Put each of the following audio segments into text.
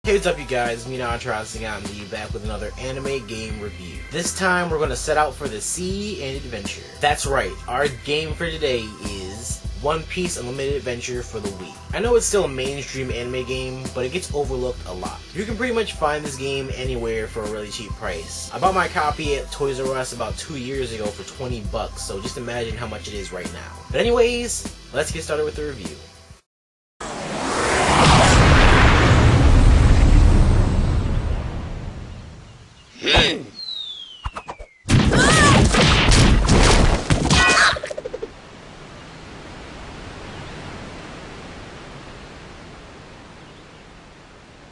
Hey, what's up you guys, me NextLevelOtaku back with another anime game review. This time we're going to set out for the sea and adventure. That's right, our game for today is One Piece Unlimited Adventure for the Wii. I know it's still a mainstream anime game, but it gets overlooked a lot. You can pretty much find this game anywhere for a really cheap price. I bought my copy at Toys R Us about 2 years ago for 20 bucks, so just imagine how much it is right now. But anyways, let's get started with the review.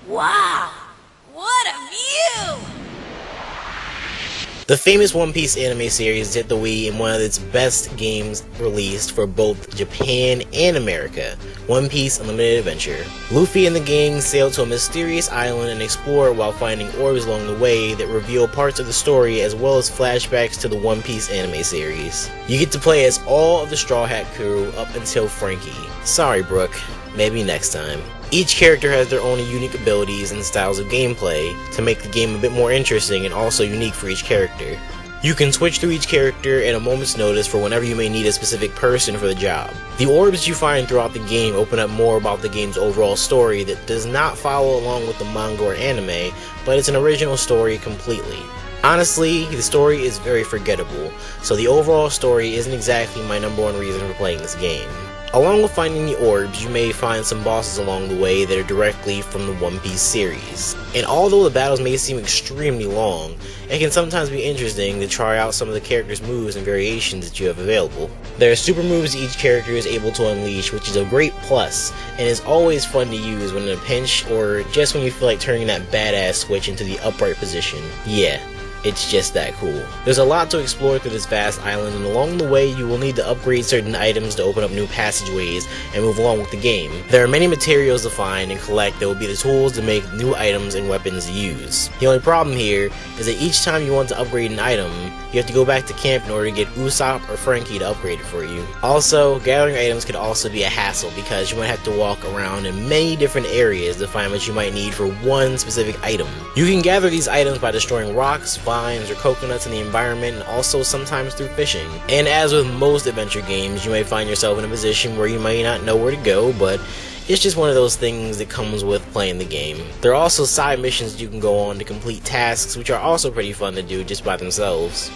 Wow! What a view! The famous One Piece anime series hit the Wii in one of its best games released for both Japan and America, One Piece Unlimited Adventure. Luffy and the gang sail to a mysterious island and explore while finding orbs along the way that reveal parts of the story as well as flashbacks to the One Piece anime series. You get to play as all of the Straw Hat crew up until Frankie. Sorry Brooke, maybe next time. Each character has their own unique abilities and styles of gameplay to make the game a bit more interesting and also unique for each character. You can switch through each character at a moment's notice for whenever you may need a specific person for the job. The orbs you find throughout the game open up more about the game's overall story that does not follow along with the manga or anime, but it's an original story completely. Honestly, the story is very forgettable, so the overall story isn't exactly my #1 reason for playing this game. Along with finding the orbs, you may find some bosses along the way that are directly from the One Piece series. And although the battles may seem extremely long, it can sometimes be interesting to try out some of the characters' moves and variations that you have available. There are super moves each character is able to unleash, which is a great plus, and is always fun to use when in a pinch or just when you feel like turning that badass switch into the upright position. Yeah. It's just that cool. There's a lot to explore through this vast island, and along the way you will need to upgrade certain items to open up new passageways and move along with the game. There are many materials to find and collect that will be the tools to make new items and weapons to use. The only problem here is that each time you want to upgrade an item, you have to go back to camp in order to get Usopp or Frankie to upgrade it for you. Also, gathering items could also be a hassle because you might have to walk around in many different areas to find what you might need for one specific item. You can gather these items by destroying rocks, vines, or coconuts in the environment, and also sometimes through fishing. And as with most adventure games, you may find yourself in a position where you may not know where to go, but it's just one of those things that comes with playing the game. There are also side missions you can go on to complete tasks, which are also pretty fun to do just by themselves.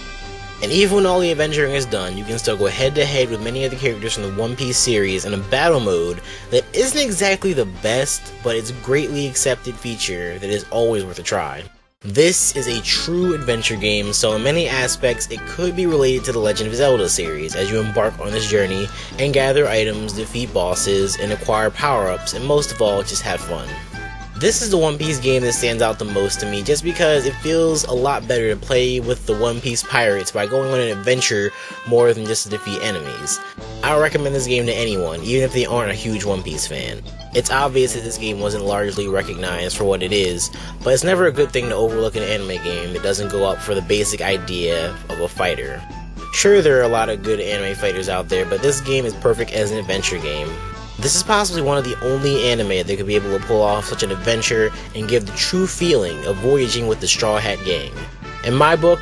And even when all the adventuring is done, you can still go head to head with many of the characters from the One Piece series in a battle mode that isn't exactly the best, but it's a greatly accepted feature that is always worth a try. This is a true adventure game, so in many aspects it could be related to the Legend of Zelda series as you embark on this journey and gather items, defeat bosses, and acquire power-ups, and most of all, just have fun. This is the One Piece game that stands out the most to me just because it feels a lot better to play with the One Piece pirates by going on an adventure more than just to defeat enemies. I would recommend this game to anyone, even if they aren't a huge One Piece fan. It's obvious that this game wasn't largely recognized for what it is, but it's never a good thing to overlook an anime game that doesn't go up for the basic idea of a fighter. Sure, there are a lot of good anime fighters out there, but this game is perfect as an adventure game. This is possibly one of the only anime that could be able to pull off such an adventure and give the true feeling of voyaging with the Straw Hat gang. In my book,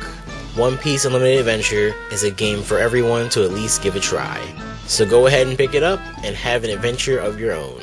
One Piece Unlimited Adventure is a game for everyone to at least give a try. So go ahead and pick it up and have an adventure of your own.